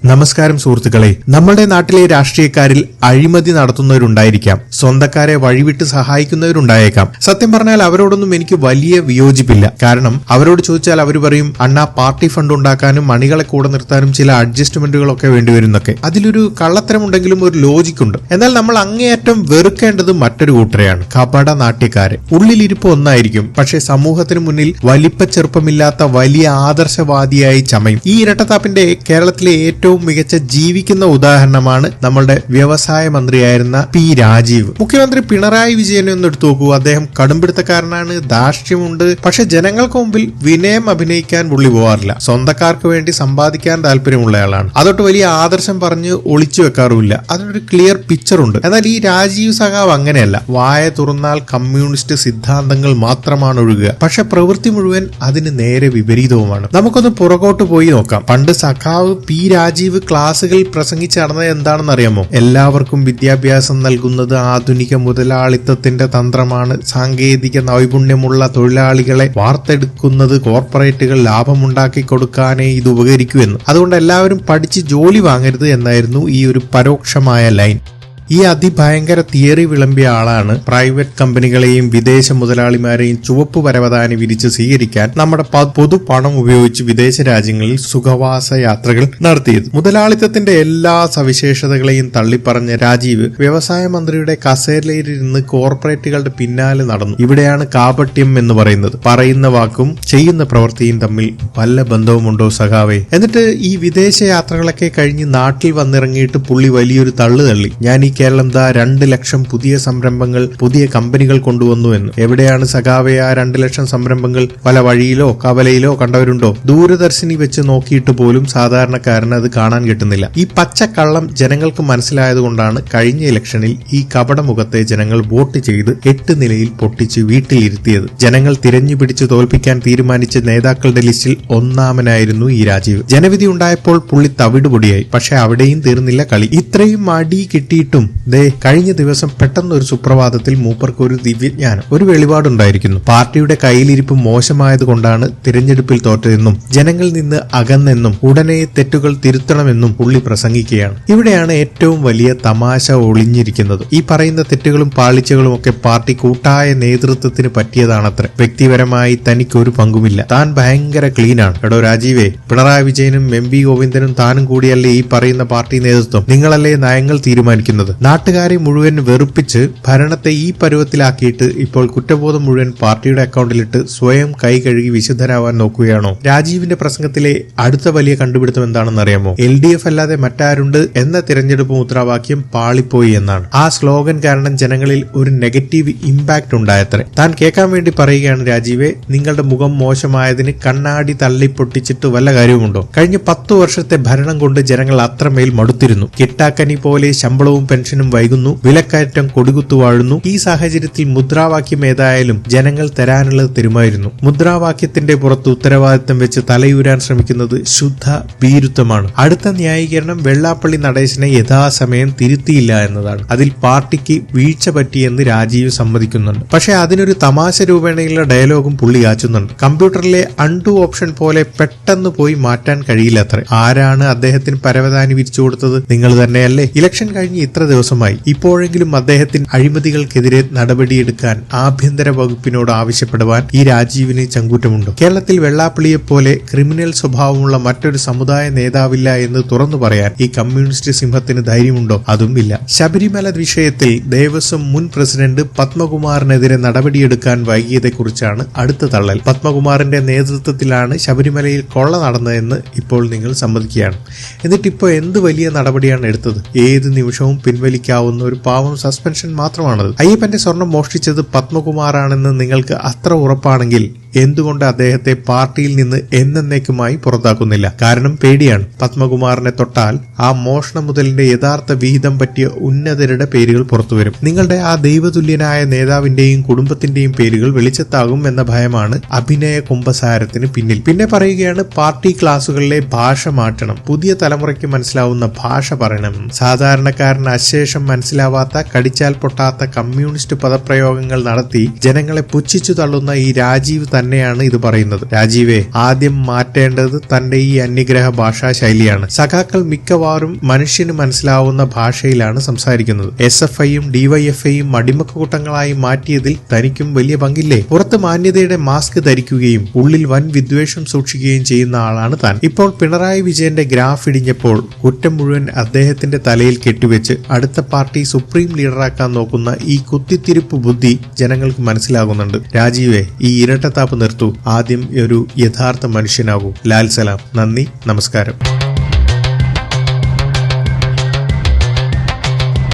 നമസ്കാരം സുഹൃത്തുക്കളെ, നമ്മുടെ നാട്ടിലെ രാഷ്ട്രീയക്കാരിൽ അഴിമതി നടത്തുന്നവരുണ്ടായിരിക്കാം, സ്വന്തക്കാരെ വഴിവിട്ട് സഹായിക്കുന്നവരുണ്ടായേക്കാം. സത്യം പറഞ്ഞാൽ അവരോടൊന്നും എനിക്ക് വലിയ വിയോജിപ്പില്ല. കാരണം അവരോട് ചോദിച്ചാൽ അവർ പറയും, അണ്ണാ പാർട്ടി ഫണ്ട് ഉണ്ടാക്കാനും മണികളെ കൂടെ നിർത്താനും ചില അഡ്ജസ്റ്റ്മെന്റുകളൊക്കെ വേണ്ടിവരുന്നൊക്കെ. അതിലൊരു കള്ളത്തരമുണ്ടെങ്കിലും ഒരു ലോജിക് ഉണ്ട്. എന്നാൽ നമ്മൾ അങ്ങേയറ്റം വെറുക്കേണ്ടത് മറ്റൊരു കൂട്ടരെയാണ്, കപട നാട്യക്കാരെ. ഉള്ളിലിരിപ്പ് ഒന്നായിരിക്കും, പക്ഷെ സമൂഹത്തിന് മുന്നിൽ വലിപ്പച്ചെറുപ്പമില്ലാത്ത വലിയ ആദർശവാദിയായി ചമയും. ഈ ഇരട്ടത്താപ്പിന്റെ കേരളത്തിലെ ഏറ്റവും മികച്ച ജീവിക്കുന്ന ഉദാഹരണമാണ് നമ്മളുടെ വ്യവസായ മന്ത്രിയായിരുന്ന പി രാജീവ്. മുഖ്യമന്ത്രി പിണറായി വിജയനെ ഒന്ന് എടുത്തു നോക്കൂ. അദ്ദേഹം കടുംപിടുത്തക്കാരനാണ്, ധാർഷ്ട്യമുണ്ട്, പക്ഷെ ജനങ്ങൾക്ക് മുമ്പിൽ വിനയം അഭിനയിക്കാൻ പുള്ളി പോവാറില്ല. സ്വന്തക്കാർക്ക് വേണ്ടി സമ്പാദിക്കാൻ താല്പര്യമുള്ളയാളാണ്. അതൊട്ട് വലിയ ആദർശം പറഞ്ഞ് ഒളിച്ചു വെക്കാറുമില്ല. അതിനൊരു ക്ലിയർ പിക്ചർ ഉണ്ട്. എന്നാൽ ഈ രാജീവ് സഖാവ് അങ്ങനെയല്ല. വായ തുറന്നാൽ കമ്മ്യൂണിസ്റ്റ് സിദ്ധാന്തങ്ങൾ മാത്രമാണ് ഒഴുകുക, പക്ഷെ പ്രവൃത്തി മുഴുവൻ അതിന് നേരെ വിപരീതവുമാണ്. നമുക്കൊന്ന് പുറകോട്ട് പോയി നോക്കാം. പണ്ട് സഖാവ് പി രാജീവ് ക്ലാസുകളിൽ പ്രസംഗിച്ച് നടന്നത് എന്താണെന്ന് അറിയാമോ? എല്ലാവർക്കും വിദ്യാഭ്യാസം നൽകുന്നത് ആധുനിക മുതലാളിത്തത്തിന്റെ തന്ത്രമാണ്. സാങ്കേതിക നൈപുണ്യമുള്ള തൊഴിലാളികളെ വാർത്തെടുക്കുന്നത് കോർപ്പറേറ്റുകൾ ലാഭമുണ്ടാക്കി കൊടുക്കാനേ ഇത് ഉപകരിക്കൂ എന്ന്. അതുകൊണ്ട് എല്ലാവരും പഠിച്ച് ജോലി വാങ്ങരുത് എന്നായിരുന്നു ഈ ഒരു പരോക്ഷമായ ലൈൻ. ഈ അതിഭയങ്കര തിയറി വിളമ്പിയ ആളാണ് പ്രൈവറ്റ് കമ്പനികളെയും വിദേശ മുതലാളിമാരെയും ചുവപ്പ് പരവതാനി വിരിച്ച് സ്വീകരിക്കാൻ നമ്മുടെ പൊതു പണം ഉപയോഗിച്ച് വിദേശ രാജ്യങ്ങളിൽ സുഖവാസ യാത്രകൾ നടത്തിയത്. മുതലാളിത്തത്തിന്റെ എല്ലാ സവിശേഷതകളെയും തള്ളിപ്പറഞ്ഞ രാജീവ് വ്യവസായ മന്ത്രിയുടെ കസേരയിലിരുന്ന് കോർപ്പറേറ്റുകളുടെ പിന്നാലെ നടന്നു. ഇവിടെയാണ് കാപട്യം എന്ന് പറയുന്നത്. പറയുന്ന വാക്കും ചെയ്യുന്ന പ്രവൃത്തിയും തമ്മിൽ വല്ല ബന്ധവുമുണ്ടോ സഖാവേ? എന്നിട്ട് ഈ വിദേശ യാത്രകളൊക്കെ കഴിഞ്ഞ് നാട്ടിൽ വന്നിറങ്ങിയിട്ട് പുള്ളി വലിയൊരു തള്ളി. ഞാൻ ഈ കേരളം 2 ലക്ഷം പുതിയ സംരംഭങ്ങൾ, പുതിയ കമ്പനികൾ കൊണ്ടുവന്നു എന്ന്. എവിടെയാണ് സഖാവേ ആ 2 ലക്ഷം സംരംഭങ്ങൾ? പല വഴിയിലോ കവലയിലോ കണ്ടവരുണ്ടോ? ദൂരദർശിനി വെച്ച് നോക്കിയിട്ട് പോലും സാധാരണക്കാരന് അത് കാണാൻ കിട്ടുന്നില്ല. ഈ പച്ചക്കള്ളം ജനങ്ങൾക്ക് മനസ്സിലായതുകൊണ്ടാണ് കഴിഞ്ഞ ഇലക്ഷനിൽ ഈ കപടമുഖത്തെ ജനങ്ങൾ വോട്ട് ചെയ്ത് 8 നിലയിൽ പൊട്ടിച്ച് വീട്ടിലിരുത്തിയത്. ജനങ്ങൾ തിരഞ്ഞു പിടിച്ച് തോൽപ്പിക്കാൻ തീരുമാനിച്ച നേതാക്കളുടെ ലിസ്റ്റിൽ ഒന്നാമനായിരുന്നു ഈ രാജീവ്. ജനവിധി ഉണ്ടായപ്പോൾ പുള്ളി തവിടുപൊടിയായി. പക്ഷെ അവിടെയും തീർന്നില്ല കളി. ഇത്രയും അടി കിട്ടിയിട്ടും കഴിഞ്ഞ ദിവസം പെട്ടെന്ന് ഒരു സുപ്രഭാതത്തിൽ മൂപ്പർക്ക് ഒരു ദിവ്യജ്ഞാനം, ഒരു വെളിപാടുണ്ടായിരിക്കുന്നു. പാർട്ടിയുടെ കയ്യിലിരിപ്പ് മോശമായതുകൊണ്ടാണ് തിരഞ്ഞെടുപ്പിൽ തോറ്റതെന്നും ജനങ്ങളിൽ നിന്ന് അകന്നെന്നും ഉടനെ തെറ്റുകൾ തിരുത്തണമെന്നും പുള്ളി പ്രസംഗിക്കുകയാണ്. ഇവിടെയാണ് ഏറ്റവും വലിയ തമാശ ഒളിഞ്ഞിരിക്കുന്നത്. ഈ പറയുന്ന തെറ്റുകളും പാളിച്ചകളും ഒക്കെ പാർട്ടി കൂട്ടായ നേതൃത്വത്തിന് പറ്റിയതാണത്രേ. വ്യക്തിപരമായി തനിക്കൊരു പങ്കുമില്ല. താൻ ഭയങ്കര ക്ലീനാണ്. എടോ രാജീവേ, പിണറായി വിജയനും MP ഗോവിന്ദനും താനും കൂടിയല്ലേ ഈ പറയുന്ന പാർട്ടി നേതൃത്വം? നിങ്ങളല്ലേ നയങ്ങൾ തീരുമാനിക്കുന്നത്? നാട്ടുകാരെ മുഴുവൻ വെറുപ്പിച്ച് ഭരണത്തെ ഈ പരുവത്തിലാക്കിയിട്ട് ഇപ്പോൾ കുറ്റബോധം മുഴുവൻ പാർട്ടിയുടെ അക്കൗണ്ടിലിട്ട് സ്വയം കൈ കഴുകി വിശുദ്ധരാവാൻ നോക്കുകയാണോ? രാജീവിന്റെ പ്രസംഗത്തിലെ അടുത്ത വലിയ കണ്ടുപിടുത്തം എന്താണെന്ന് അറിയാമോ? LDF അല്ലാതെ മറ്റാരുണ്ട് എന്ന തിരഞ്ഞെടുപ്പ് മുദ്രാവാക്യം പാളിപ്പോയി എന്നാണ്. ആ സ്ലോഗൻ കാരണം ജനങ്ങളിൽ ഒരു നെഗറ്റീവ് ഇമ്പാക്ട് ഉണ്ടായത്രേ. താൻ കേൾക്കാൻ വേണ്ടി പറയുകയാണ്, രാജീവേ, നിങ്ങളുടെ മുഖം മോശമായതിന് കണ്ണാടി തള്ളിപ്പൊട്ടിച്ചിട്ട് വല്ല കാര്യവുമുണ്ടോ? കഴിഞ്ഞ 10 വർഷത്തെ ഭരണം കൊണ്ട് ജനങ്ങൾ അത്രമേൽ മടുത്തിരുന്നു. കിട്ടാക്കനി പോലെ ശമ്പളവും പെൻഷനും വൈകുന്നു, വിലക്കയറ്റം കൊടികുത്തു വാഴുന്നു. ഈ സാഹചര്യത്തിൽ മുദ്രാവാക്യം ഏതായാലും ജനങ്ങൾ തരാനുള്ളത് തരുമായിരുന്നു. മുദ്രാവാക്യത്തിന്റെ പുറത്ത് ഉത്തരവാദിത്തം വെച്ച് തലയൂരാൻ ശ്രമിക്കുന്നത് ശുദ്ധ ഭീരുത്വമാണ്. അടുത്ത ന്യായീകരണം വെള്ളാപ്പള്ളി നടേശനെ യഥാസമയം തിരുത്തിയില്ല എന്നതാണ്. അതിൽ പാർട്ടിക്ക് വീഴ്ച പറ്റിയെന്ന് രാജീവ് സമ്മതിക്കുന്നുണ്ട്. പക്ഷെ അതിനൊരു തമാശ രൂപേണയുള്ള ഡയലോഗും പുള്ളി ആച്ചുന്നുണ്ട്. കമ്പ്യൂട്ടറിലെ അൺഡു ഓപ്ഷൻ പോലെ പെട്ടെന്ന് പോയി മാറ്റാൻ കഴിയില്ലത്രേ. ആരാണ് അദ്ദേഹത്തിന് പരവതാനി വിരിച്ചു കൊടുത്തത്? നിങ്ങൾ തന്നെയല്ലേ? ഇലക്ഷൻ കഴിഞ്ഞ് ഇത്ര ദിവസമായി. ഇപ്പോഴെങ്കിലും അദ്ദേഹത്തിന് അഴിമതികൾക്കെതിരെ നടപടിയെടുക്കാൻ ആഭ്യന്തര വകുപ്പിനോട് ആവശ്യപ്പെടുവാൻ ഈ രാജീവിന് ചങ്കൂറ്റമുണ്ടോ? കേരളത്തിൽ വെള്ളാപ്പള്ളിയെ പോലെ ക്രിമിനൽ സ്വഭാവമുള്ള മറ്റൊരു സമുദായ നേതാവില്ല എന്ന് തുറന്നു പറയാൻ ഈ കമ്മ്യൂണിസ്റ്റ് സിംഹത്തിന് ധൈര്യമുണ്ടോ? അതും ഇല്ല. ശബരിമല വിഷയത്തിൽ ദേവസ്വം മുൻ പ്രസിഡന്റ് പത്മകുമാറിനെതിരെ നടപടിയെടുക്കാൻ വൈകിയതെക്കുറിച്ചാണ് അടുത്ത തള്ളൽ. പത്മകുമാറിന്റെ നേതൃത്വത്തിലാണ് ശബരിമലയിൽ കൊള്ള നടന്നതെന്ന് ഇപ്പോൾ നിങ്ങൾ സമ്മതിക്കുകയാണ്. എന്നിട്ടിപ്പോ എന്ത് വലിയ നടപടിയാണ് എടുത്തത്? ഏത് നിമിഷവും പിൻവലിക്കാവുന്ന ഒരു പാവം സസ്പെൻഷൻ മാത്രമാണത്. അയ്യപ്പന്റെ സ്വർണം മോഷ്ടിച്ചത് പത്മകുമാറാണെന്ന് നിങ്ങൾക്ക് അത്ര ഉറപ്പാണെങ്കിൽ എന്തുകൊണ്ട് അദ്ദേഹത്തെ പാർട്ടിയിൽ നിന്ന് എന്നേക്കുമായി പുറത്താക്കുന്നില്ല? കാരണം പേടിയാണ്. പത്മകുമാറിനെ തൊട്ടാൽ ആ മോഷണ മുതലിന്റെ യഥാർത്ഥ വിഹിതം പറ്റിയ ഉന്നതരുടെ പേരുകൾ പുറത്തുവരും. നിങ്ങളുടെ ആ ദൈവതുല്യനായ നേതാവിന്റെയും കുടുംബത്തിന്റെയും പേരുകൾ വെളിച്ചത്താകും എന്ന ഭയമാണ് അഭിനയ കുംഭസാരത്തിന് പിന്നിൽ. പിന്നെ പറയുകയാണ്, പാർട്ടി ക്ലാസുകളിലെ ഭാഷ മാറ്റണം, പുതിയ തലമുറയ്ക്ക് മനസ്സിലാവുന്ന ഭാഷ പറയണം. സാധാരണക്കാരന് അശേഷം മനസ്സിലാവാത്ത, കടിച്ചാൽ പൊട്ടാത്ത കമ്മ്യൂണിസ്റ്റ് പദപ്രയോഗങ്ങൾ നടത്തി ജനങ്ങളെ പുച്ഛിച്ചു തള്ളുന്ന ഈ രാജീവ് തന്നെ തന്നെയാണ് ഇത് പറയുന്നത്. രാജീവേ, ആദ്യം മാറ്റേണ്ടത് തന്റെ ഈ അന്യഗ്രഹ ഭാഷാ ശൈലിയാണ്. സഖാക്കൾ മിക്കവാറും മനുഷ്യന് മനസ്സിലാവുന്ന ഭാഷയിലാണ് സംസാരിക്കുന്നത്. SFIയും DYFIയും അടിമക്കൂട്ടങ്ങളായി മാറ്റിയതിൽ തനിക്കും വലിയ പങ്കില്ലേ? പുറത്ത് മാന്യതയുടെ മാസ്ക് ധരിക്കുകയും ഉള്ളിൽ വൻ വിദ്വേഷം സൂക്ഷിക്കുകയും ചെയ്യുന്ന ആളാണ് താൻ. ഇപ്പോൾ പിണറായി വിജയന്റെ ഗ്രാഫ് ഇടിഞ്ഞപ്പോൾ കുറ്റം മുഴുവൻ അദ്ദേഹത്തിന്റെ തലയിൽ കെട്ടിവെച്ച് അടുത്ത പാർട്ടി സുപ്രീം ലീഡറാക്കാൻ നോക്കുന്ന ഈ കുത്തിത്തിരിപ്പ് ബുദ്ധി ജനങ്ങൾക്ക് മനസ്സിലാകുന്നുണ്ട്. രാജീവേ, ഈ ഇരട്ടത്താപ്പ് നിർത്തൂ. ആദ്യം ഒരു യഥാർത്ഥ മനുഷ്യനാകൂ. ലാൽ സലാം. നന്ദി, നമസ്കാരം.